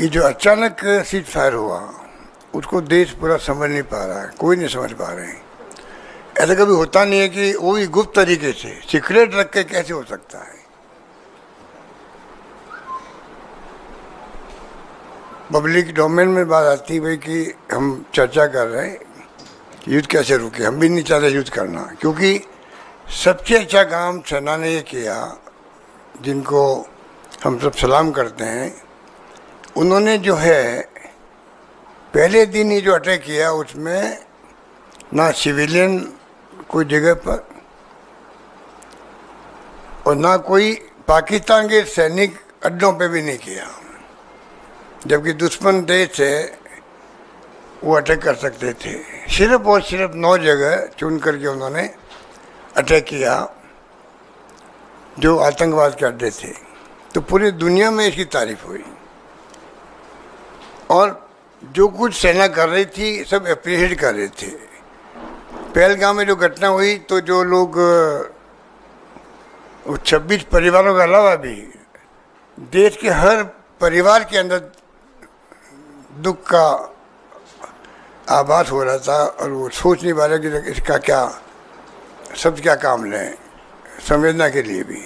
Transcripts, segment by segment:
कि जो अचानक सीज फायर हुआ उसको देश पूरा समझ नहीं पा रहा है, कोई नहीं समझ पा रहे हैं। ऐसा कभी होता नहीं है कि वो भी गुप्त तरीके से सीक्रेट रख के कैसे हो सकता है। पब्लिक डोमेन में बात आती है भाई कि हम चर्चा कर रहे हैं कि युद्ध कैसे रुके। हम भी नहीं चाहते युद्ध करना, क्योंकि सबसे अच्छा काम सेना ने ये किया, जिनको हम सब सलाम करते हैं। उन्होंने जो है पहले दिन ही जो अटैक किया उसमें ना सिविलियन कोई जगह पर और ना कोई पाकिस्तान के सैनिक अड्डों पे भी नहीं किया, जबकि दुश्मन देश है वो अटैक कर सकते थे। सिर्फ और सिर्फ 9 जगह चुन करके उन्होंने अटैक किया जो आतंकवाद के अड्डे थे। तो पूरी दुनिया में इसकी तारीफ हुई और जो कुछ सेना कर रही थी सब अप्रिशिएट कर रहे थे। पहलगाम में जो घटना हुई तो जो लोग 26 परिवारों के अलावा भी देश के हर परिवार के अंदर दुख का आभास हो रहा था और वो सोच नहीं पा रहे कि इसका क्या सब क्या काम लें, संवेदना के लिए भी।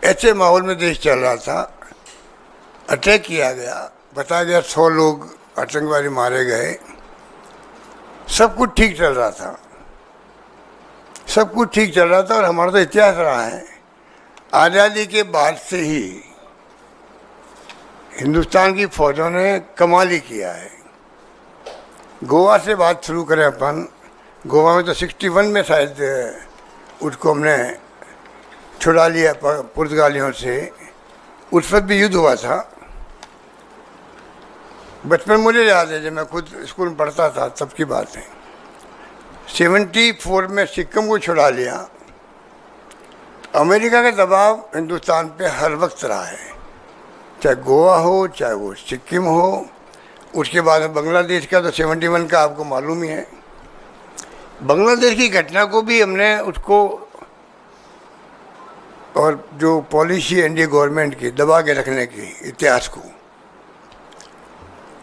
ऐसे माहौल में देश चल रहा था, अटैक किया गया, बताया गया 100 लोग आतंकवादी मारे गए। सब कुछ ठीक चल रहा था, सब कुछ ठीक चल रहा था। और हमारा तो इतिहास रहा है, आज़ादी के बाद से ही हिंदुस्तान की फौजों ने कमाल ही किया है। गोवा से बात शुरू करें अपन, गोवा में तो 61 में शायद उसको हमने छुड़ा लिया पुर्तगालियों से। उस वक्त भी युद्ध हुआ था। बचपन मुझे याद है, जब मैं खुद स्कूल में पढ़ता था तब की बात है। 74 में सिक्किम को छुड़ा लिया। अमेरिका का दबाव हिंदुस्तान पे हर वक्त रहा है, चाहे गोवा हो चाहे वो सिक्किम हो। उसके बाद बांग्लादेश का तो 71 का आपको मालूम ही है। बांग्लादेश की घटना को भी हमने उसको और जो पॉलिसी एनडीए गवर्नमेंट की दबा के रखने की इतिहास को,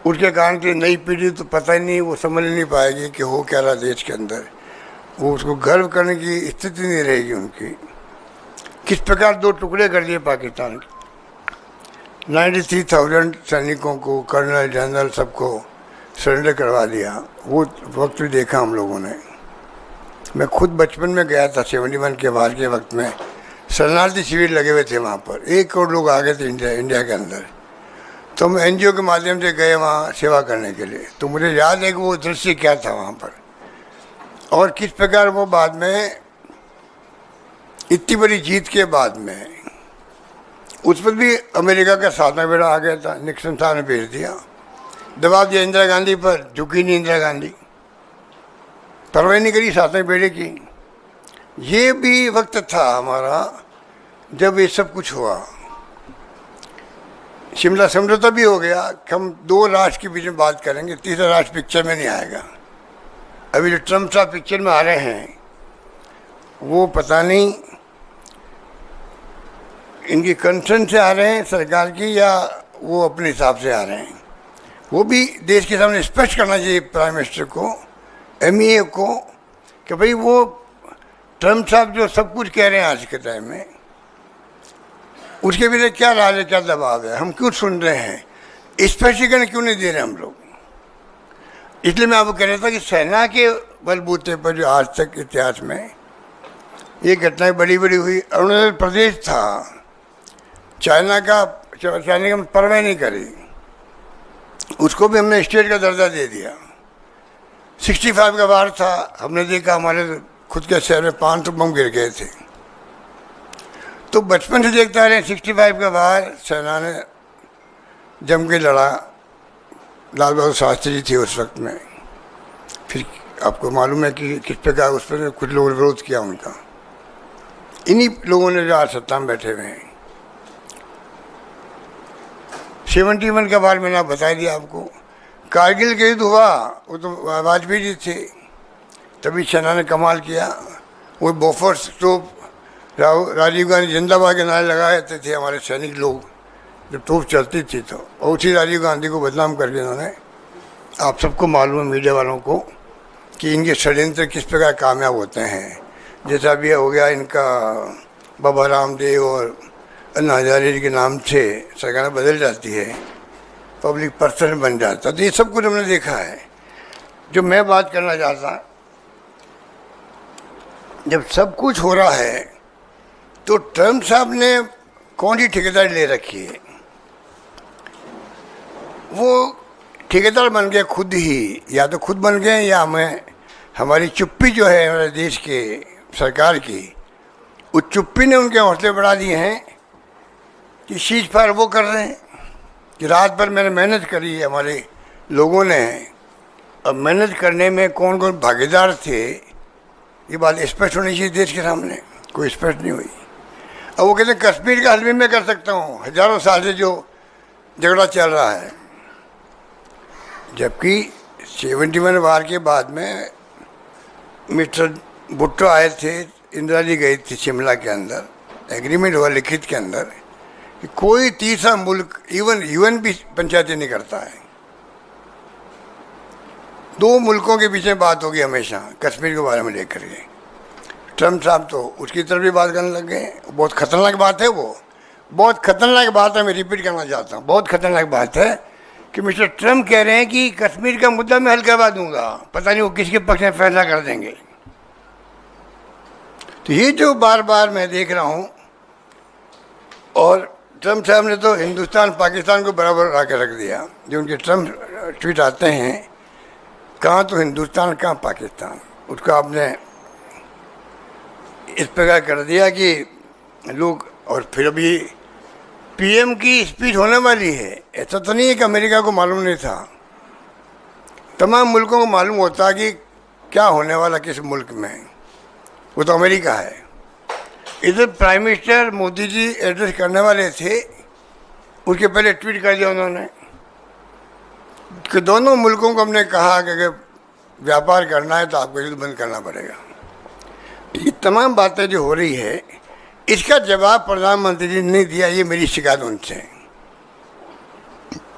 उसके कारण से नई पीढ़ी तो पता ही नहीं, वो समझ नहीं पाएगी कि हो क्या रहा देश के अंदर। वो उसको गर्व करने की स्थिति नहीं रहेगी उनकी। किस प्रकार 2 टुकड़े कर दिए पाकिस्तान के। 93,000 सैनिकों को, कर्नल जनरल सबको सरेंडर करवा दिया। वो वक्त भी देखा हम लोगों ने। मैं खुद बचपन में गया था 71 के बाद के वक्त में। शरणार्थी शिविर लगे हुए थे वहाँ पर, 1 करोड़ लोग आ गए थे इंडिया के अंदर। तो हम एनजीओ के माध्यम से गए वहाँ सेवा करने के लिए। तो मुझे याद है कि वो दृश्य क्या था वहाँ पर और किस प्रकार वो बाद में इतनी बड़ी जीत के बाद में उस पर भी अमेरिका का सातवां बेड़ा आ गया था। निक्सन साहब ने भेज दिया, दबाव दिया इंदिरा गांधी पर, झुकी नहीं इंदिरा गांधी, परवाह नहीं करी सातवें बेड़े की। ये भी वक्त था हमारा जब ये सब कुछ हुआ। शिमला समझौता भी हो गया कि हम 2 राष्ट्र के बीच में बात करेंगे, तीसरा राष्ट्र पिक्चर में नहीं आएगा। अभी जो ट्रम्प साहब पिक्चर में आ रहे हैं वो पता नहीं इनकी कंसर्न से आ रहे हैं सरकार की या वो अपने हिसाब से आ रहे हैं। वो भी देश के सामने स्पष्ट करना चाहिए प्राइम मिनिस्टर को, एमईए को, कि भाई वो ट्रम्प साहब जो सब कुछ कह रहे हैं आज के टाइम में, उसके पीछे क्या राज है, क्या दबाव है, हम क्यों सुन रहे हैं, स्पष्टीकरण क्यों नहीं दे रहे हम लोग। इसलिए मैं आपको कह रहा था कि सेना के बलबूते पर जो आज तक इतिहास में ये घटनाएं बड़ी बड़ी हुई। अरुणाचल प्रदेश था, चाइना का परवाह नहीं करी, उसको भी हमने स्टेट का दर्जा दे दिया। 65 का वार था, हमने देखा हमारे खुद के शहर में 500 बम गिर गए थे। तो बचपन से देखता रहे 65 का वार सेना ने जम के लड़ा। लाल बहादुर शास्त्री जी थे उस वक्त में। फिर आपको मालूम है कि किस प्रकार उस पर कुछ लोगों ने विरोध किया उनका। इन्हीं लोगों ने जो आज सत्ता में बैठे हुए हैं। 71 का बार मैंने बता दिया आपको। कारगिल के युद्ध हुआ, वो तो वाजपेयी जी थे, तभी सेना ने कमाल किया। वो बोफोर्स तोप, राजीव गांधी जिंदाबाद के नारे लगाए थे हमारे सैनिक लोग, जब तोप चलती थी तो, और उसी राजीव गांधी को बदनाम करके इन्होंने, आप सबको मालूम है मीडिया वालों को कि इनके षड्यंत्र किस प्रकार कामयाब होते हैं। जैसा भी हो गया इनका बाबा रामदेव और अन्ना हजारे के नाम से सरकार बदल जाती है, पब्लिक पर्सन बन जाता, तो ये सब कुछ हमने देखा है। जो मैं बात करना चाहता, जब सब कुछ हो रहा है तो ट्रम्प साहब ने कौन सी ठेकेदारी ले रखी है? वो ठेकेदार बन गए खुद ही, या तो खुद बन गए या हमें हमारी चुप्पी जो है हमारे देश के सरकार की, उस चुप्पी ने उनके हौसले बढ़ा दिए हैं कि सीज फायर वो कर रहे हैं कि रात भर मैंने मेहनत करी है हमारे लोगों ने। अब मेहनत करने में कौन कौन भागीदार थे ये बात स्पष्ट होनी चाहिए देश के सामने, कोई स्पष्ट नहीं हुई। अब वो कहते हैं कश्मीर का हल भी मैं कर सकता हूँ, हजारों साल से जो झगड़ा चल रहा है, जबकि 71 वार के बाद में मिस्टर भुट्टो आए थे, इंदिरा जी गई थी शिमला के अंदर, एग्रीमेंट हुआ लिखित के अंदर कि कोई तीसरा मुल्क, इवन यूएन भी पंचायती नहीं करता है। 2 मुल्कों के बीच में बात होगी हमेशा कश्मीर के बारे में लेकर के। ट्रम्प साहब तो उसकी तरफ भी बात करने लग गए। बहुत खतरनाक बात है, वो बहुत खतरनाक बात है। मैं रिपीट करना चाहता हूँ, बहुत खतरनाक बात है कि मिस्टर ट्रम्प कह रहे हैं कि कश्मीर का मुद्दा मैं हल करवा दूंगा, पता नहीं वो किसके पक्ष में फैसला कर देंगे। तो ये जो बार बार मैं देख रहा हूँ, और ट्रम्प साहब ने तो हिंदुस्तान पाकिस्तान को बराबर ला के रख दिया। जो उनके ट्रम्प ट्वीट आते हैं, कहाँ तो हिंदुस्तान कहाँ पाकिस्तान, उसका आपने इस प्रकार कर दिया कि लोग, और फिर अभी पीएम की स्पीच होने वाली है। ऐसा तो नहीं है कि अमेरिका को मालूम नहीं था, तमाम मुल्कों को मालूम होता कि क्या होने वाला किस मुल्क में, वो तो अमेरिका है। इधर prime minister Modi ji address करने वाले थे, उसके पहले ट्वीट कर दिया उन्होंने कि दोनों मुल्कों को हमने कहा कि अगर व्यापार करना है तो आपको युद्ध बंद करना पड़ेगा। ये तमाम बातें जो हो रही है, इसका जवाब प्रधानमंत्री जी ने नहीं दिया। ये मेरी शिकायत उनसे,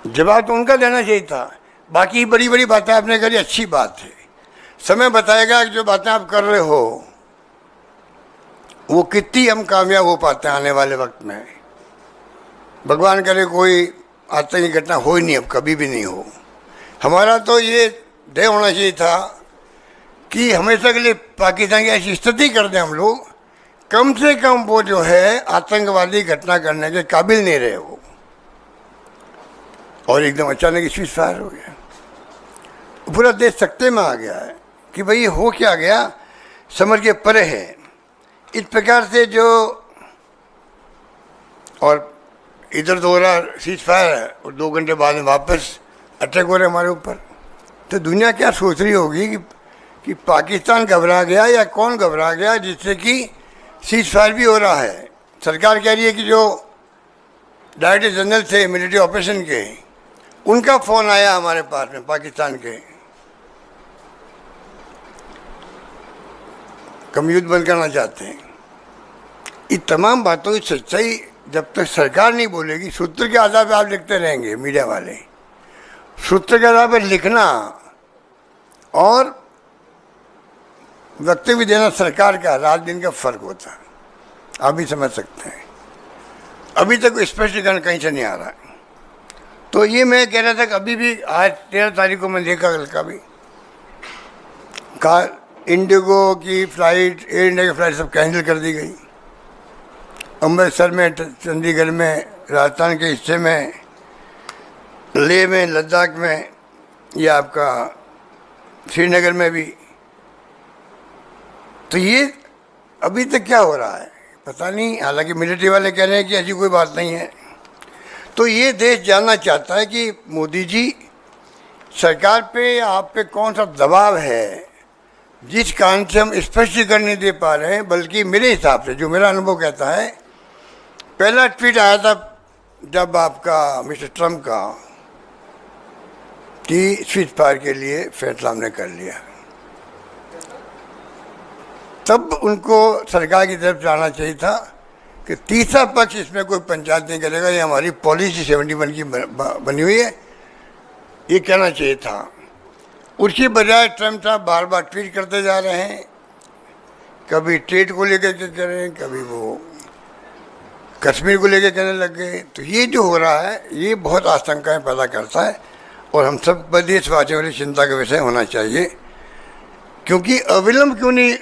जवाब तो उनका देना चाहिए था। बाकी बड़ी बड़ी बातें आपने करी, अच्छी बात है, समय बताएगा कि जो बातें आप कर रहे हो वो कितनी हम कामयाब हो पाते हैं आने वाले वक्त में। भगवान करे कोई आतंकी घटना हो ही नहीं, अब कभी भी नहीं हो। हमारा तो ये ध्येय होना चाहिए था कि हमेशा के लिए पाकिस्तान की ऐसी स्थिति कर दें हम लोग, कम से कम वो जो है आतंकवादी घटना करने के काबिल नहीं रहे वो, और एकदम अचानक सीज फायर हो गया। पूरा देश सख्ते में आ गया है कि भाई ये हो क्या गया, समझ के परे है। इस प्रकार से जो, और इधर तो हो रहा सीज फायर है और 2 घंटे बाद में वापस अटैक हो रहे हमारे ऊपर। तो दुनिया क्या सोच रही होगी कि पाकिस्तान घबरा गया या कौन घबरा गया जिससे कि सीज फायर भी हो रहा है। सरकार कह रही है कि जो डायरेक्टर जनरल थे मिलिट्री ऑपरेशन के, उनका फ़ोन आया हमारे पास में पाकिस्तान के, कम युद्ध बंद करना चाहते हैं। इन तमाम बातों की सच्चाई जब तक सरकार नहीं बोलेगी, सूत्र के आधार पर आप लिखते रहेंगे मीडिया वाले, सूत्र के आधार पर लिखना और वक्तव्य देना सरकार का रात दिन का फर्क होता है। आप भी समझ सकते हैं। अभी तक स्पष्टीकरण कहीं से नहीं आ रहा है। तो ये मैं कह रहा था कि अभी भी आज 13 तारीख को मैं देखा, कल का भी कहा इंडिगो की फ़्लाइट, एयर इंडिया की फ़्लाइट सब कैंसिल कर दी गई। अमृतसर में, चंडीगढ़ में, राजस्थान के हिस्से में, लेह में, लद्दाख में, या आपका श्रीनगर में भी। तो ये अभी तक क्या हो रहा है पता नहीं। हालांकि मिलिट्री वाले कह रहे हैं कि ऐसी कोई बात नहीं है। तो ये देश जानना चाहता है कि मोदी जी सरकार पे या आप पे कौन सा दबाव है, जिस कारण से हम स्पष्टीकरण नहीं दे पा रहे हैं। बल्कि मेरे हिसाब से, जो मेरा अनुभव कहता है, पहला ट्वीट आया था जब आपका मिस्टर ट्रम्प का कि सीज फायर के लिए फैसला हमने कर लिया, तब उनको सरकार की तरफ से आना चाहिए था कि तीसरा पक्ष इसमें कोई पंचायत नहीं करेगा, ये हमारी पॉलिसी 71 की बनी हुई है, ये कहना चाहिए था। उसके बजाय ट्रम्प साहब बार बार ट्वीट करते जा रहे हैं, कभी ट्रेड को लेकर के कह रहे हैं, कभी वो कश्मीर को लेकर कहने लग गए। तो ये जो हो रहा है ये बहुत आशंकाएं पैदा करता है और हम सब देशवासियों के लिए चिंता का विषय होना चाहिए। क्योंकि अविलंब क्यों नहीं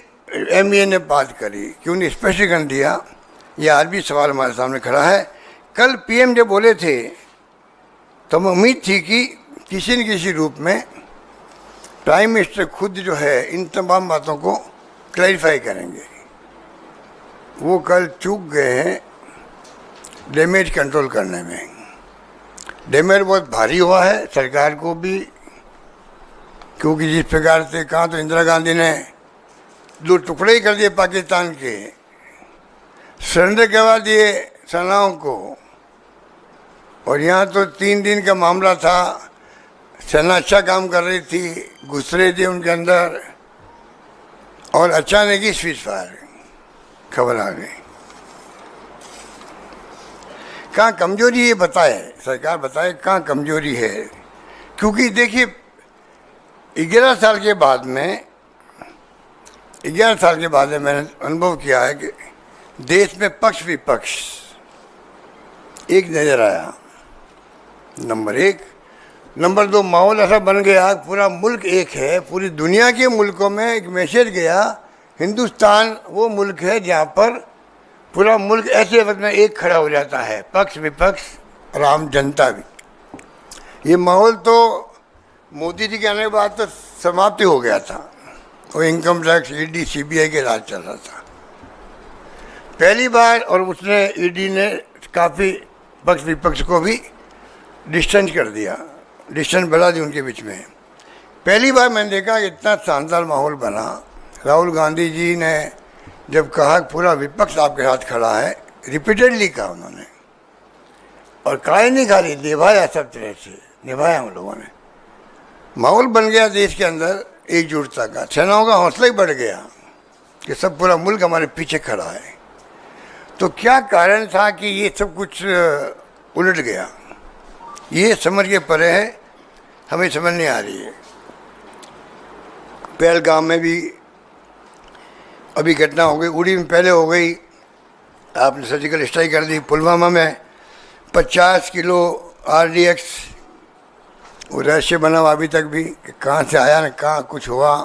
MEA ने बात करी, क्यों नहीं स्पष्टीकरण दिया, ये आज भी सवाल हमारे सामने खड़ा है। कल PM जब बोले थे तो हमें उम्मीद थी कि किसी न किसी रूप में प्राइम मिनिस्टर खुद जो है इन तमाम बातों को क्लैरिफाई करेंगे। वो कल चूक गए हैं डैमेज कंट्रोल करने में। डैमेज बहुत भारी हुआ है सरकार को भी, क्योंकि जिस प्रकार से कहा तो इंदिरा गांधी ने 2 टुकड़े ही कर दिए पाकिस्तान के, सरेंडर करवा दिए सेनाओं को। और यहाँ तो 3 दिन का मामला था, सेना अच्छा काम कर रही थी, घुस रहे थे उनके अंदर और अचानक ही सीज फायर खबर आ गई। कहाँ कमजोरी ये बताए, सरकार बताए कहाँ कमजोरी है। क्योंकि देखिए 11 साल के बाद में मैंने अनुभव किया है कि देश में पक्ष विपक्ष एक नज़र आया, नंबर 1। नंबर 2, माहौल ऐसा बन गया, पूरा मुल्क एक है, पूरी दुनिया के मुल्कों में एक मैसेज गया, हिंदुस्तान वो मुल्क है जहाँ पर पूरा मुल्क ऐसे वक्त में एक खड़ा हो जाता है, पक्ष विपक्ष और आम जनता भी। ये माहौल तो मोदी जी के आने के बाद तो समाप्ति हो गया था। वो इनकम टैक्स ED CBI के राज चल रहा था पहली बार, और उसने ED ने काफ़ी पक्ष विपक्ष को भी डिस्टेंस कर दिया, डिस्टेंस बढ़ा दी उनके बीच में। पहली बार मैंने देखा इतना शानदार माहौल बना। राहुल गांधी जी ने जब कहा पूरा विपक्ष आपके साथ खड़ा है, रिपीटेडली कहा उन्होंने, और कहा नहीं खाली निभाया, सब तरह से निभाया हम लोगों ने। माहौल बन गया देश के अंदर एकजुटता का, सेनाओं का हौसला ही बढ़ गया कि सब पूरा मुल्क हमारे पीछे खड़ा है। तो क्या कारण था कि ये सब कुछ उलट गया, ये समझ के परे है, हमें समझ नहीं आ रही है। पहलगाम में भी अभी घटना हो गई, उड़ी में पहले हो गई, आपने सर्जिकल स्ट्राइक कर दी। पुलवामा में 50 किलो RDX वो रहस्य बना हुआ अभी तक भी कि कहाँ से आया, न कहाँ कुछ हुआ।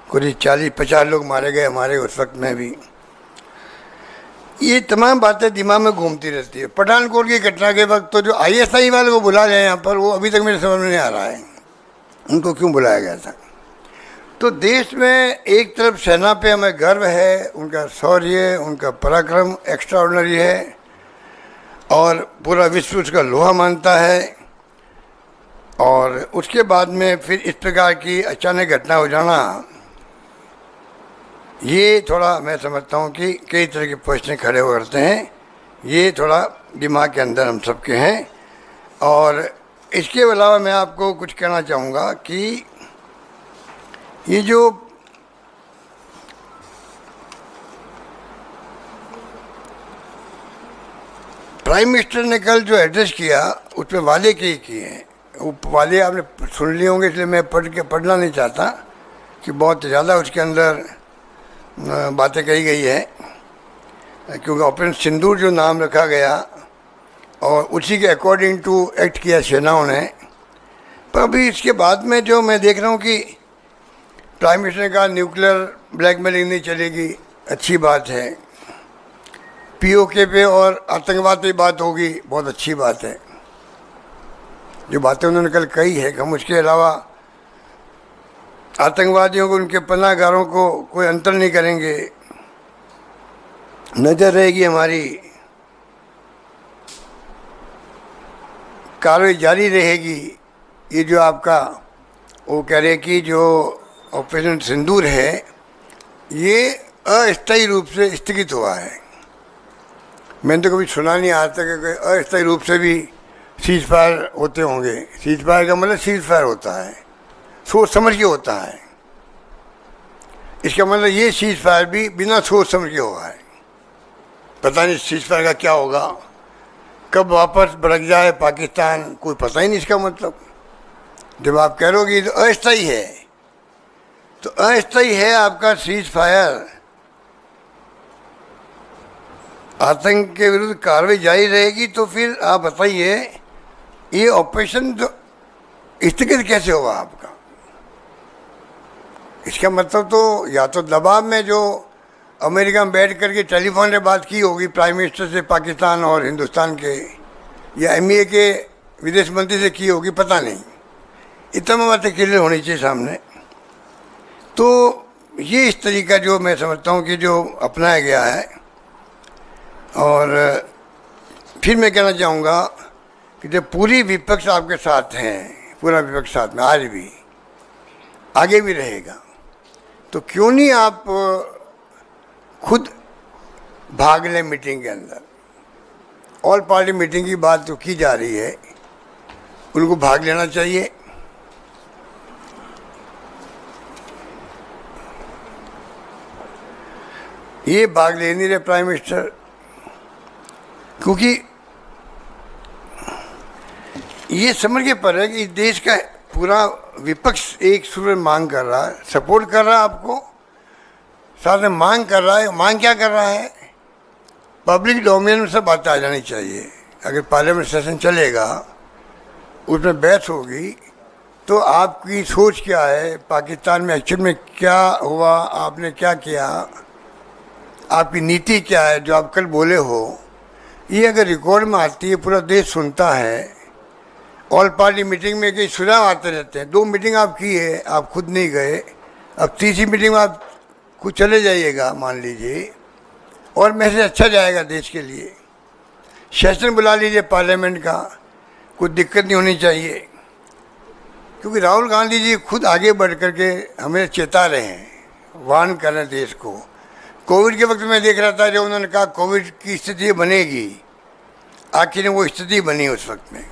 करीब 40-50 लोग मारे गए हमारे उस वक्त में भी। ये तमाम बातें दिमाग में घूमती रहती है। पठानकोट की घटना के वक्त तो जो ISI वाले को बुला रहे हैं यहाँ पर, वो अभी तक मेरे समझ में नहीं आ रहा है उनको क्यों बुलाया गया था। तो देश में एक तरफ सेना पे हमें गर्व है, उनका शौर्य, उनका पराक्रम एक्स्ट्रा ऑर्डिनरी है और पूरा विश्व उसका लोहा मानता है, और उसके बाद में फिर इस प्रकार की अचानक घटना हो जाना, ये थोड़ा मैं समझता हूँ कि कई तरह के प्रश्न खड़े हो करते हैं। ये थोड़ा दिमाग के अंदर हम सबके हैं। और इसके अलावा मैं आपको कुछ कहना चाहूँगा कि ये जो प्राइम मिनिस्टर ने कल जो एड्रेस किया उसमें वादे किए हैं, वो वादे आपने सुन लिए होंगे, इसलिए मैं पढ़ना नहीं चाहता कि बहुत ज़्यादा उसके अंदर बातें कही गई है, क्योंकि ऑपरेशन सिंदूर जो नाम रखा गया और उसी के अकॉर्डिंग टू एक्ट किया सेनाओं ने। पर अभी इसके बाद में जो मैं देख रहा हूँ कि प्राइम मिनिस्टर ने कहा न्यूक्लियर ब्लैकमेलिंग नहीं चलेगी, अच्छी बात है। POK पे और आतंकवाद पे बात होगी, बहुत अच्छी बात है। जो बातें उन्होंने कल कही है कि हम उसके अलावा आतंकवादियों को, उनके पनाहगारों को कोई अंतर नहीं करेंगे, नज़र रहेगी हमारी, कार्रवाई जारी रहेगी। ये जो आपका वो कह रहे कि जो ऑपरेशन सिंदूर है ये अस्थायी रूप से स्थगित हुआ है। मैंने तो कभी सुना नहीं आज तक कि अस्थायी रूप से भी सीज फायर होते होंगे। सीज फायर का मतलब सीज फायर होता है, सोच समझ के होता है। इसका मतलब ये सीज फायर भी बिना सोच समझ के हुआ है। पता नहीं सीज फायर का क्या होगा, कब वापस भड़क जाए पाकिस्तान, कोई पता ही नहीं इसका मतलब। जब आप कह रहे हो कि तो अस्थायी है, तो अस्थायी है आपका सीज फायर, आतंक के विरुद्ध कार्रवाई जारी रहेगी, तो फिर आप बताइए ये ऑपरेशन तो स्थगित कैसे होगा आपका? इसका मतलब तो या तो दबाव में जो अमेरिका में बैठ करके टेलीफोन पे बात की होगी प्राइम मिनिस्टर से पाकिस्तान और हिंदुस्तान के, या एमईए के विदेश मंत्री से की होगी, पता नहीं। इतना बातें क्लियर होनी चाहिए सामने। तो ये इस तरीका जो मैं समझता हूँ कि जो अपनाया गया है। और फिर मैं कहना चाहूँगा कि जब पूरी विपक्ष आपके साथ हैं, पूरा विपक्ष साथ में आज भी आगे भी रहेगा, तो क्यों नहीं आप खुद भाग लें मीटिंग के अंदर। ऑल पार्टी मीटिंग की बात तो की जा रही है, उनको भाग लेना चाहिए। ये भाग ले नहीं रहे प्राइम मिनिस्टर, क्योंकि ये समझ के पर है कि इस देश का पूरा विपक्ष एक सुर में मांग कर रहा है, सपोर्ट कर रहा है आपको, साथ में मांग कर रहा है। मांग क्या कर रहा है? पब्लिक डोमेन में सब बातें आ जानी चाहिए। अगर पार्लियामेंट सेशन चलेगा, उसमें बहस होगी, तो आपकी सोच क्या है, पाकिस्तान में एक्चुअल में क्या हुआ, आपने क्या किया, आपकी नीति क्या है, जो आप कल बोले हो, ये अगर रिकॉर्ड में आती है, पूरा देश सुनता है। ऑल पार्टी मीटिंग में कई सुझाव आते रहते हैं। 2 मीटिंग आप की है, आप खुद नहीं गए, अब तीसरी मीटिंग में आप कुछ चले जाइएगा मान लीजिए, और मैसेज अच्छा जाएगा देश के लिए। सेशन बुला लीजिए पार्लियामेंट का, कुछ दिक्कत नहीं होनी चाहिए। क्योंकि राहुल गांधी जी खुद आगे बढ़ कर के हमें चेता रहे हैं, वार्न कर रहे हैं देश को। कोविड के वक्त में देख रहा था, जब उन्होंने कहा कोविड की स्थिति बनेगी, आखिर वो स्थिति बनी उस वक्त में।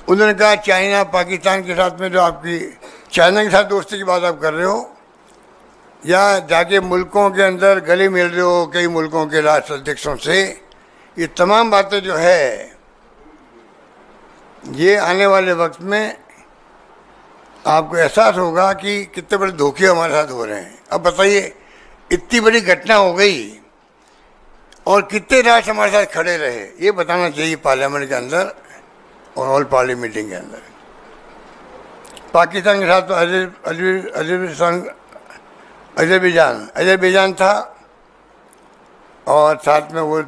उन्होंने कहा चाइना पाकिस्तान के साथ में, जो आपकी चाइना के साथ दोस्ती की बात आप कर रहे हो, या जाके मुल्कों के अंदर गले मिल रहे हो कई मुल्कों के राष्ट्र अध्यक्षों से, ये तमाम बातें जो है, ये आने वाले वक्त में आपको एहसास होगा कि कितने बड़े धोखे हमारे साथ हो रहे हैं। अब बताइए, इतनी बड़ी घटना हो गई और कितने राष्ट्र हमारे साथ खड़े रहे, ये बताना चाहिए पार्लियामेंट के अंदर और ऑल पार्टी मीटिंग के अंदर। पाकिस्तान के साथ तो अजरबैजान था, और साथ में वो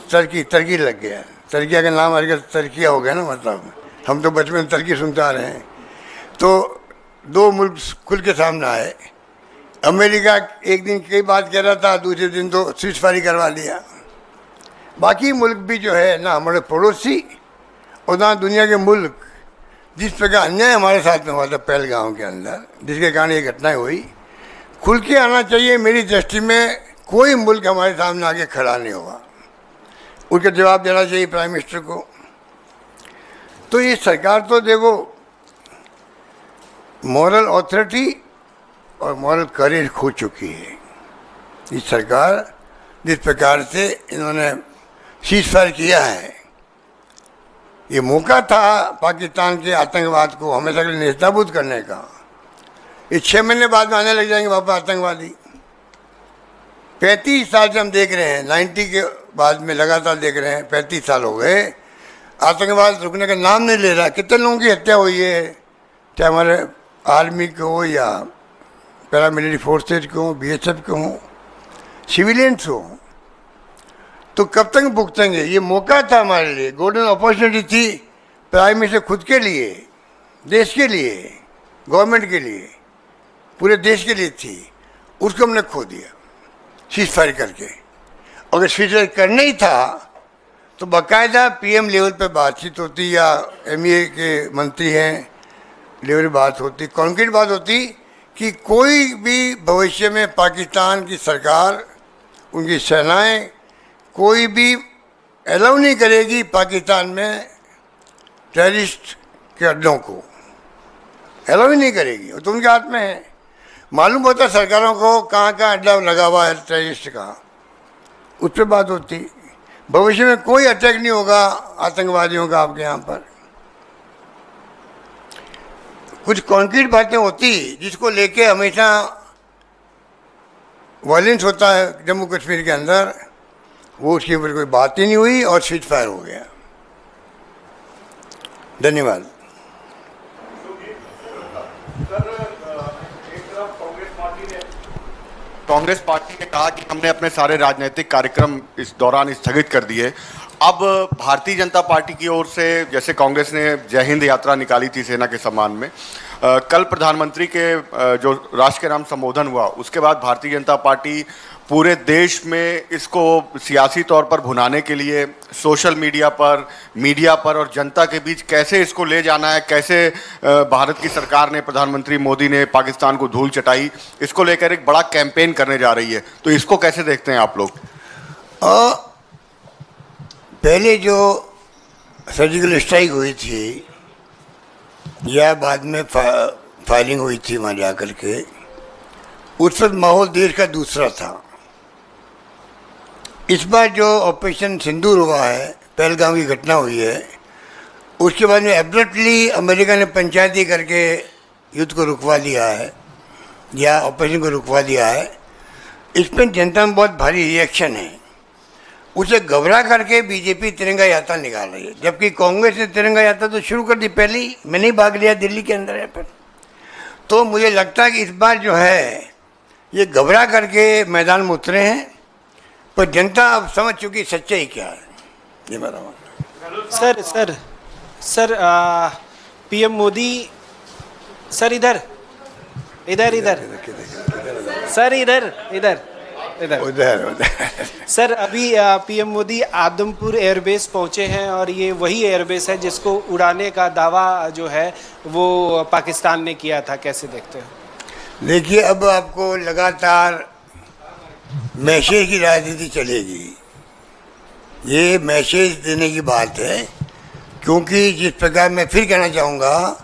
टर्की लग गया। टर्किया का नाम आजकल तर्किया हो गया ना, मतलब हम तो बचपन में टर्की सुनते आ रहे हैं। तो 2 मुल्क खुल के सामने आए। अमेरिका एक दिन कई बात कह रहा था, दूसरे दिन तो सीजफायर करवा लिया। बाकी मुल्क भी जो है ना, हमारे पड़ोसी और ना दुनिया के मुल्क, जिस प्रकार अन्याय हमारे साथ में हुआ था पहलगाम के अंदर, जिसके कारण ये घटनाएं हुई, खुल के आना चाहिए। मेरी दृष्टि में कोई मुल्क हमारे सामने आगे खड़ा नहीं होगा, उनका जवाब देना चाहिए प्राइम मिनिस्टर को। तो ये सरकार तो देखो, मॉरल अथॉरिटी और मॉरल करेज खो चुकी है। ये सरकार जिस प्रकार से इन्होंने सीजफायर किया है, ये मौका था पाकिस्तान के आतंकवाद को हमेशा के लिए नेस्तनाबूद करने का। ये 6 महीने बाद में आने लग जाएंगे वापस आतंकवादी। 35 साल से हम देख रहे हैं, 90 के बाद में लगातार देख रहे हैं, 35 साल हो गए, आतंकवाद रुकने का नाम नहीं ले रहा। कितने लोगों की हत्या हुई है, चाहे हमारे आर्मी के हो या पैरामिलिट्री फोर्सेज के हों, BSF के हों, सिविलियंस हो, तो कब तक भुगतेंगे? ये मौका था हमारे लिए, गोल्डन अपॉर्चुनिटी थी प्राइम मिनिस्टर खुद के लिए, देश के लिए, गवर्नमेंट के लिए, पूरे देश के लिए थी, उसको हमने खो दिया सीजफायर करके। अगर सीजफायर करना ही था तो बाकायदा PM लेवल पे बातचीत होती, या MEA के मंत्री हैं लेवल बात होती, कॉन्क्रीट बात होती कि कोई भी भविष्य में पाकिस्तान की सरकार, उनकी सेनाएं कोई भी अलाउ नहीं करेगी पाकिस्तान में टेररिस्ट के अड्डों को, अलाउ ही नहीं करेगी। तो उनके हाथ में है, मालूम होता है सरकारों को कहाँ कहाँ अड्डा लगा हुआ है टेररिस्ट का, उस पर बात होती। भविष्य में कोई अटैक नहीं होगा आतंकवादियों का आपके यहाँ पर। कुछ कॉन्क्रीट बातें होती जिसको लेके हमेशा वायलेंस होता है जम्मू कश्मीर के अंदर, वो उसके ऊपर कोई बात ही नहीं हुई और सीज फायर हो गया। धन्यवाद। कांग्रेस पार्टी ने कहा कि हमने अपने सारे राजनीतिक कार्यक्रम इस दौरान स्थगित कर दिए। अब भारतीय जनता पार्टी की ओर से, जैसे कांग्रेस ने जय हिंद यात्रा निकाली थी सेना के सम्मान में, कल प्रधानमंत्री के जो राष्ट्र के नाम संबोधन हुआ, उसके बाद भारतीय जनता पार्टी पूरे देश में इसको सियासी तौर पर भुनाने के लिए सोशल मीडिया पर, मीडिया पर और जनता के बीच कैसे इसको ले जाना है, कैसे भारत की सरकार ने, प्रधानमंत्री मोदी ने पाकिस्तान को धूल चटाई, इसको लेकर एक बड़ा कैंपेन करने जा रही है। तो इसको कैसे देखते हैं आप लोग? पहले जो सर्जिकल स्ट्राइक हुई थी या बाद में फायरिंग हुई थी वहाँ जा कर के, उस वक्त माहौल देश का दूसरा था। इस बार जो ऑपरेशन सिंदूर हुआ है, पहलगाम की घटना हुई है, उसके बाद में एब्रप्टली अमेरिका ने पंचायती करके युद्ध को रुकवा दिया है या ऑपरेशन को रुकवा दिया है। इस पर जनता में बहुत भारी रिएक्शन है। उसे घबरा करके बीजेपी तिरंगा यात्रा निकाल रही है, जबकि कांग्रेस ने तिरंगा यात्रा तो शुरू कर दी पहले ही। मैंने ही भाग लिया दिल्ली के अंदर है पर। तो मुझे लगता है कि इस बार जो है ये घबरा करके मैदान में उतरे हैं, पर जनता अब समझ चुकी सच्चाई क्या है। ये मेरा मानना है। सर पीएम मोदी सर इधर इधर इधर सर इधर इधर इधर सर अभी पीएम मोदी आदमपुर एयरबेस पहुंचे हैं और ये वही एयरबेस है जिसको उड़ाने का दावा जो है वो पाकिस्तान ने किया था। कैसे देखते हो? देखिए, अब आपको लगातार मैसेज की राजनीति चलेगी। ये मैसेज देने की बात है, क्योंकि जिस प्रकार मैं फिर कहना चाहूँगा,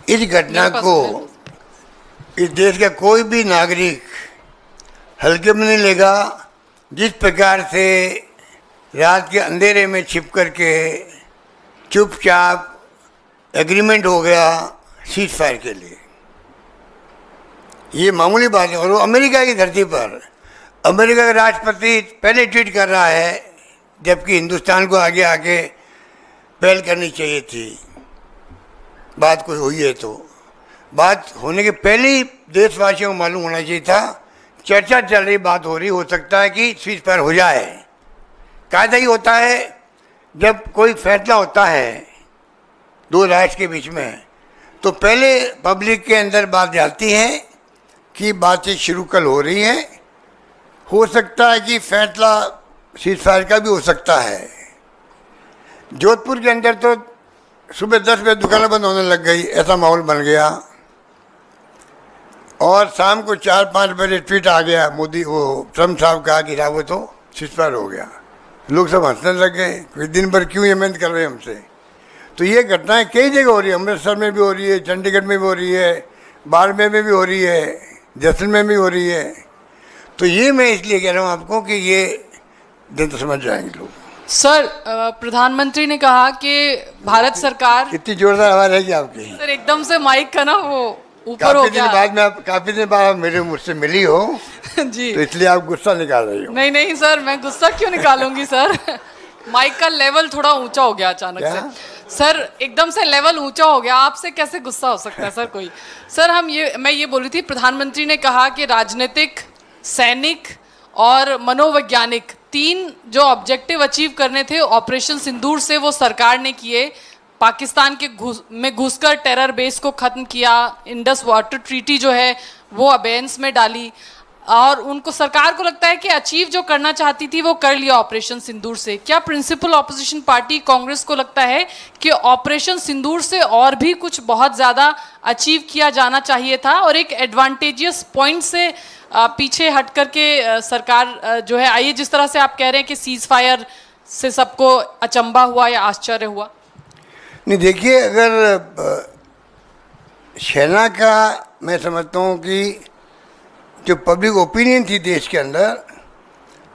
इस घटना को इस देश का कोई भी नागरिक हल्के में नहीं लेगा। जिस प्रकार से रात के अंधेरे में छिप करके चुपचाप एग्रीमेंट हो गया सीज फायर के लिए, ये मामूली बात है। और वो अमेरिका की धरती पर अमेरिका का राष्ट्रपति पहले ट्वीट कर रहा है, जबकि हिंदुस्तान को आगे आके पहल करनी चाहिए थी। बात कोई हुई है तो बात होने के पहले ही देशवासियों को मालूम होना चाहिए था। चर्चा चल रही, बात हो रही, हो सकता है कि सीज फायर हो जाए। कायदा ही होता है, जब कोई फैसला होता है दो राष्ट्र के बीच में, तो पहले पब्लिक के अंदर बात जाती है कि बातचीत शुरू कल हो रही है। हो सकता है कि फैसला सीज फायर का भी हो सकता है। जोधपुर के अंदर तो सुबह 10 बजे दुकानें बंद होने लग गई, ऐसा माहौल बन गया। और शाम को 4-5 बजे ट्वीट आ गया मोदी, वो ट्रम्प साहब कहा कि वो तो सीज फायर हो गया। लोग सब हंसने लग गए कि दिन भर क्यों ये मेहनत कर रहे हैं हमसे। तो ये घटनाएं कई जगह हो रही है, अमृतसर में भी हो रही है, चंडीगढ़ में भी हो रही है, बाड़मेर में भी हो रही है, जैसलमेर में भी हो रही है। तो ये मैं इसलिए कह रहा हूँ आपको कि ये दिन तो समझ जाएंगे लोग। सर प्रधानमंत्री ने कहा कि भारत सरकार, इतनी जोरदार आवाज है कि आपकी सर एकदम से माइक का ना वो ऊपर हो गया। काफी दिन बाद मेरे मुझसे मिली हो जी, तो इसलिए आप गुस्सा निकाल रही हो। नहीं नहीं सर, मैं गुस्सा क्यों निकालूंगी सर। माइक का लेवल थोड़ा ऊंचा हो गया अचानक से। सर एकदम से लेवल ऊंचा हो गया, आपसे कैसे गुस्सा हो सकता है सर कोई। सर मैं ये बोल रही थी, प्रधानमंत्री ने कहा कि राजनीतिक, सैनिक और मनोवैज्ञानिक 3 जो ऑब्जेक्टिव अचीव करने थे ऑपरेशन सिंदूर से, वो सरकार ने किए। पाकिस्तान के में घुसकर टेरर बेस को ख़त्म किया, इंडस वाटर ट्रीटी जो है वो अबेंस में डाली, और उनको सरकार को लगता है कि अचीव जो करना चाहती थी वो कर लिया ऑपरेशन सिंदूर से। क्या प्रिंसिपल ऑपोजिशन पार्टी कांग्रेस को लगता है कि ऑपरेशन सिंदूर से और भी कुछ बहुत ज़्यादा अचीव किया जाना चाहिए था, और एक एडवांटेजियस पॉइंट से पीछे हट करके सरकार जो है आई, जिस तरह से आप कह रहे हैं कि सीज फायर से सबको अचंभा हुआ या आश्चर्य हुआ? नहीं, देखिए, अगर सेना का मैं समझता हूँ कि जो पब्लिक ओपिनियन थी देश के अंदर,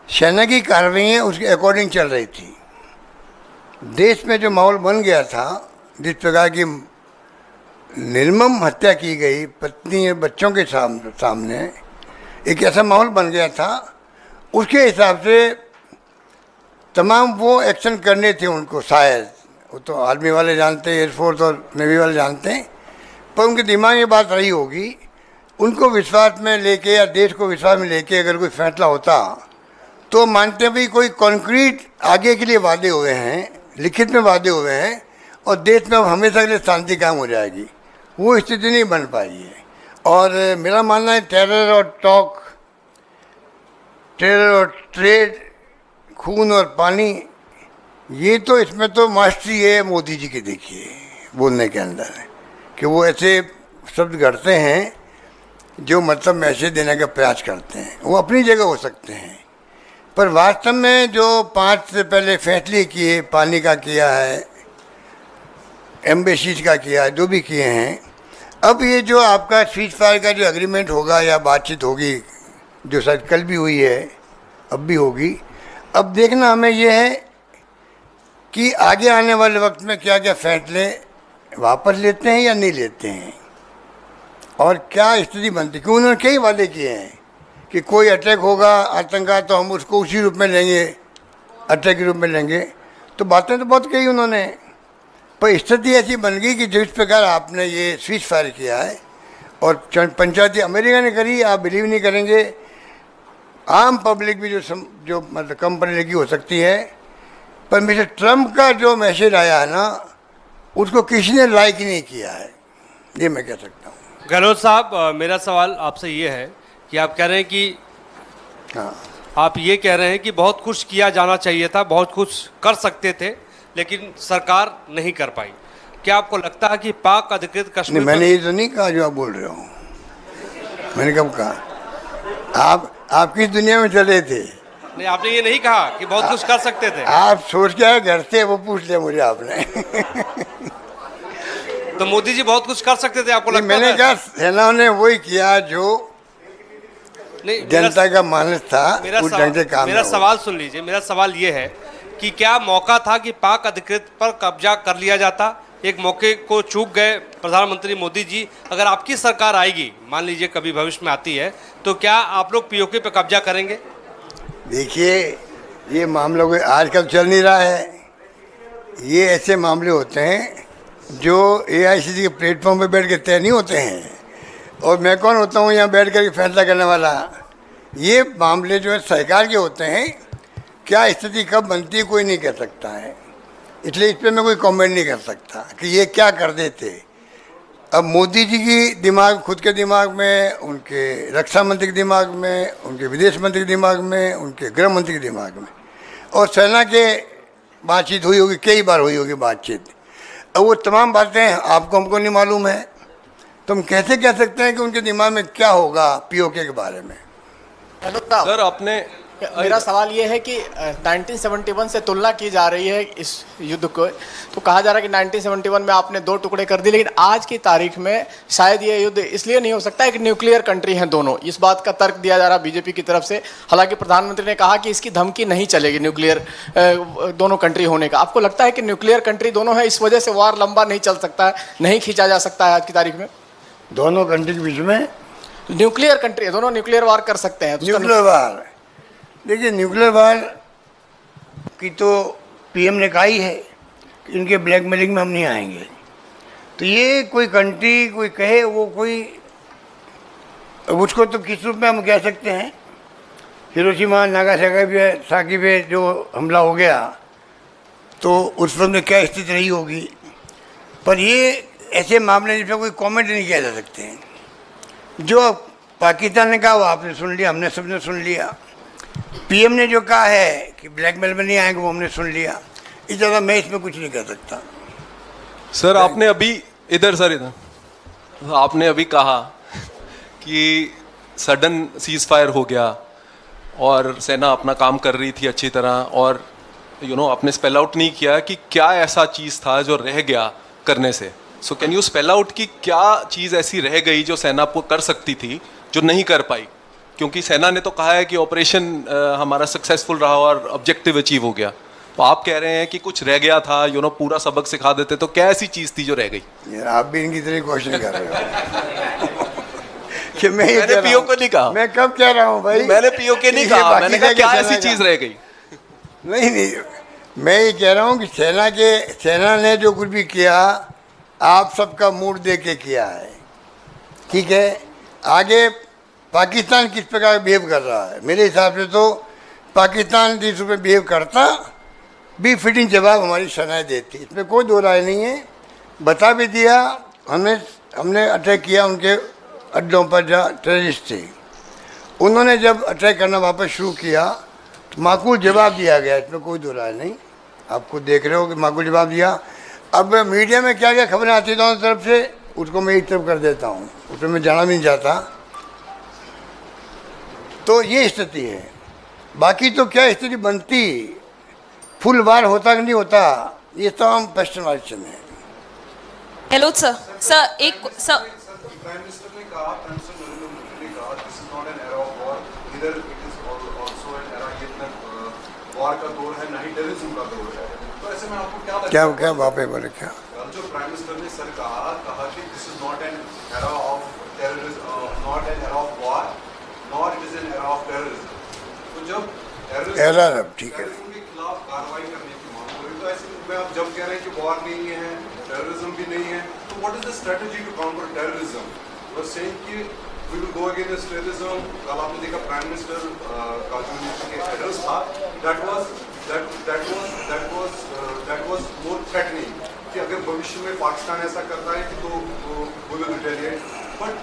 सेना की कार्रवाइयाँ उसके अकॉर्डिंग चल रही थी। देश में जो माहौल बन गया था, जिस प्रकार की निर्मम हत्या की गई पत्नी और बच्चों के सामने, एक ऐसा माहौल बन गया था, उसके हिसाब से तमाम वो एक्शन करने थे उनको। शायद वो तो आर्मी वाले जानते, एयरफोर्स और नेवी वाले जानते हैं, पर उनके दिमाग में बात रही होगी। उनको विश्वास में लेके या देश को विश्वास में लेके अगर कोई फैसला होता तो मानते हैं भाई कोई कॉन्क्रीट आगे के लिए वादे हुए हैं, लिखित में वादे हुए हैं, और देश में अब हमेशा के लिए शांति कायम हो जाएगी। वो स्थिति नहीं बन पाई है। और मेरा मानना है टेरर और टॉक, टेरर और ट्रेड, खून और पानी, ये तो इसमें तो मास्टरी है मोदी जी की। देखिए बोलने के अंदर कि वो ऐसे शब्द गढ़ते हैं जो मतलब मैसेज देने का प्रयास करते हैं। वो अपनी जगह हो सकते हैं, पर वास्तव में जो 5 से पहले फैसले किए, पानी का किया है, एम्बेसीज का किया है, जो भी किए हैं, अब ये जो आपका सीज फायर का जो एग्रीमेंट होगा या बातचीत होगी, जो शायद कल भी हुई है, अब भी होगी, अब देखना हमें ये है कि आगे आने वाले वक्त में क्या क्या फैसले वापस लेते हैं या नहीं लेते हैं, और क्या स्थिति बनती है। क्योंकि उन्होंने कई वादे किए हैं कि कोई अटैक होगा, आतंकवाद, तो हम उसको उसी रूप में लेंगे, अटैक के रूप में लेंगे। तो बातें तो बहुत कही उन्होंने, पर स्थिति ऐसी बन गई कि जिस प्रकार आपने ये सीज फायर किया है और पंचायती अमेरिका ने करी, आप बिलीव नहीं करेंगे, आम पब्लिक भी जो मतलब कम पढ़ी लिखी हो सकती है, पर मिस्टर ट्रम्प का जो मैसेज आया है ना, उसको किसी ने लाइक नहीं किया है, ये मैं कह सकता हूँ। गहलोत साहब, मेरा सवाल आपसे ये है कि आप कह रहे हैं कि हाँ, आप ये कह रहे हैं कि बहुत कुछ किया जाना चाहिए था, बहुत कुछ कर सकते थे, लेकिन सरकार नहीं कर पाई। क्या आपको लगता है कि पाक अधिकृत कश्मीर? नहीं, मैंने ये तो नहीं कहा जो आप बोल रहे हो। मैंने कब कहा? आप किस दुनिया में चले थे? नहीं, आपने ये नहीं कहा कि बहुत कुछ कर सकते थे। आप सोच के आए घर से, वो पूछ लिया मुझे आपने। तो मोदी जी बहुत कुछ कर सकते थे, आपको लगता है? मैंने कहा सेना ने वही किया जो नहीं, जनता का मानस था, उस ढंग से काम। मेरा सवाल सुन लीजिए। मेरा सवाल ये है कि क्या मौका था कि पाक अधिकृत पर कब्जा कर लिया जाता? एक मौके को चूक गए प्रधानमंत्री मोदी जी। अगर आपकी सरकार आएगी, मान लीजिए कभी भविष्य में आती है, तो क्या आप लोग पीओके पे कब्जा करेंगे? देखिए, ये मामला कोई आजकल चल नहीं रहा है। ये ऐसे मामले होते हैं जो AICC के प्लेटफॉर्म पे बैठ के तय नहीं होते हैं, और मैं कौन होता हूँ यहाँ बैठ कर फैसला करने वाला। ये मामले जो है सरकार के होते हैं। क्या स्थिति कब बनती है कोई नहीं कह सकता है, इसलिए इस पर मैं कोई कमेंट नहीं कर सकता कि ये क्या कर देते। अब मोदी जी की दिमाग, खुद के दिमाग में, उनके रक्षा मंत्री के दिमाग में, उनके विदेश मंत्री के दिमाग में, उनके गृह मंत्री के दिमाग में, और सेना के बातचीत हुई होगी, कई बार हुई होगी बातचीत। अब वो तमाम बातें आपको हमको नहीं मालूम है, तो हम कैसे कह सकते हैं कि उनके दिमाग में क्या होगा पीओके के बारे में। सर, आपने, मेरा सवाल ये है कि 1971 से तुलना की जा रही है इस युद्ध को, तो कहा जा रहा है कि 1971 में आपने 2 टुकड़े कर दिए, लेकिन आज की तारीख में शायद ये युद्ध इसलिए नहीं हो सकता है कि न्यूक्लियर कंट्री हैं दोनों। इस बात का तर्क दिया जा रहा है बीजेपी की तरफ से। हालांकि प्रधानमंत्री ने कहा कि इसकी धमकी नहीं चलेगी न्यूक्लियर दोनों कंट्री होने का। आपको लगता है कि न्यूक्लियर कंट्री दोनों है, इस वजह से वार लंबा नहीं चल सकता है, नहीं खींचा जा सकता है आज की तारीख में? दोनों कंट्री के बीच में न्यूक्लियर कंट्री, दोनों न्यूक्लियर वार कर सकते हैं। न्यूक्लियर वार, देखिए न्यूक्लियर वार की तो PM ने कहा ही है कि इनके ब्लैकमेलिंग में हम नहीं आएंगे। तो ये कोई कंट्री कोई कहे, वो कोई, उसको तो किस रूप में हम कह सकते हैं। हिरोशिमा नागासाकी पे जो हमला हो गया, तो उस पर में क्या स्थिति रही होगी, पर ये ऐसे मामले जिस पर कोई कमेंट नहीं किया जा सकते हैं। जो पाकिस्तान ने कहा वो आपने सुन लिया, हमने सबने सुन लिया। PM ने जो कहा है कि ब्लैकमेल में नहीं आएंगे, वो हमने सुन लिया। इस जगह मैं इसमें कुछ नहीं कर सकता। सर, आपने अभी इधर आपने अभी कहा कि सडन सीज फायर हो गया और सेना अपना काम कर रही थी अच्छी तरह, और आपने स्पेल आउट नहीं किया कि क्या ऐसा चीज़ था जो रह गया करने से। So can you spell out कि क्या चीज़ ऐसी रह गई जो सेना कर सकती थी जो नहीं कर पाई? क्योंकि सेना ने तो कहा है कि ऑपरेशन हमारा सक्सेसफुल रहा और ऑब्जेक्टिव अचीव हो गया, तो आप कह रहे हैं कि कुछ रह गया था, पूरा सबक सिखा देते, तो क्या ऐसी चीज थी जो रह गई? यार आप भी इनकी तरह क्वेश्चन कर रहे हो कि मैंने पीओ को नहीं कहा। मैं कब कह रहा हूँ भाई? मैंने पीओ के नहीं कहा, मैंने कहा क्या ऐसी चीज रह गई? नहीं, मैं ये कह रहा हूँ कि सेना ने जो कुछ भी किया आप सबका मूड दे के किया है, ठीक है। आगे पाकिस्तान किस प्रकार बिहेव कर रहा है, मेरे हिसाब से तो पाकिस्तान जिस रूप में बिहेव करता भी फिटिंग जवाब हमारी सेनाएं देती, इसमें कोई दो राय नहीं है। बता भी दिया, हमने अटैक किया उनके अड्डों पर जहाँ टेररिस्ट थे, उन्होंने जब अटैक करना वापस शुरू किया तो माकूल जवाब दिया गया, इसमें कोई दो राय नहीं। आप खुद देख रहे हो कि माकूल जवाब दिया। अब मीडिया में क्या क्या खबरें आती हैं दोनों तरफ से, उसको मैं एक तरफ कर देता हूँ, उसमें मैं जाना भी नहीं चाहता। तो ये स्थिति है, बाकी तो क्या स्थिति बनती, फुल वार होता कि नहीं होता, ये तमाम क्वेश्चन वाक्शन है। हेलो सर, सर एक सर प्राइम मिनिस्टर ने कहा, नरेंद्र मोदी ने कहा, this is not an era of war, इधर it is also an era, ये ना वॉर का दौर है, ना ही टेररिज्म का दौर है। तो ऐसे में आपको क्या लगता है? क्या वापस बोले क्या? जो प्राइम मिनिस्टर ने सर कहा कि this is not an era of terrorism, not an era of war, not it is an era of terrorism. तो जब टेररिज्म ठीक है के खिलाफ कार्रवाई करने की मांग हो रही है, तो ऐसे में आप जब कह रहे हैं कि वॉर नहीं है, टेररिज्म भी नहीं है, तो what is the strategy to counter terrorism? You are saying कि we will go against terrorism. कल आपने देखा प्राइम मिनिस्टर का जो उनके एड्रेस था, दैट वाज मोर थ्रेटनिंग कि अगर भविष्य में पाकिस्तान ऐसा करता है कि तो वी विल रिटेलिएट। बट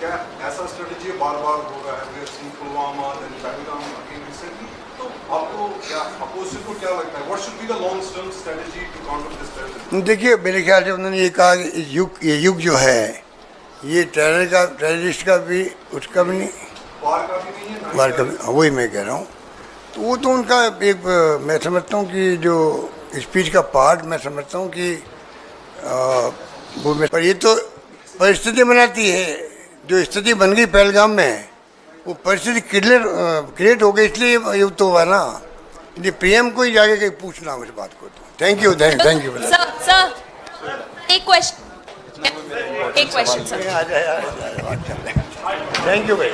क्या ऐसा स्ट्रेटजी बार बार हो रहा है? We have seen Pulwama, then Pahalgam again recently. तो आपको क्या, अपोजिशन को क्या लगता है, what should be the long term strategy to counter this terrorism? देखिए, मेरे ख्याल से उन्होंने ये कहा कि ये युग जो है ये टेररिस्ट का भी, उसका भी नहीं, वार का भी नहीं है, वार का भी, वही मैं कह रहा हूँ। तो वो तो उनका एक, मैं समझता हूँ कि जो स्पीच का पार्ट मैं समझता हूँ कि वो, पर ये तो परिस्थिति बनाती है। जो स्थिति बन गई पहलगाम में, वो परिस्थिति क्रिएट हो गई, इसलिए ये तो हुआ ना। इसलिए पीएम को ही जाके कहीं पूछना उस बात को। तो थैंक यू सर एक क्वेश्चन सर। थैंक यू भाई।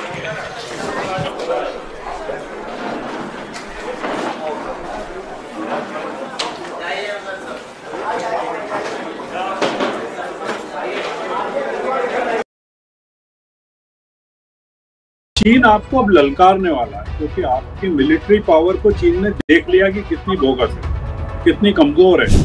चीन आपको अब ललकारने वाला है, क्योंकि आपकी मिलिट्री पावर को चीन ने देख लिया कि कितनी बोगस है, कितनी कमजोर है।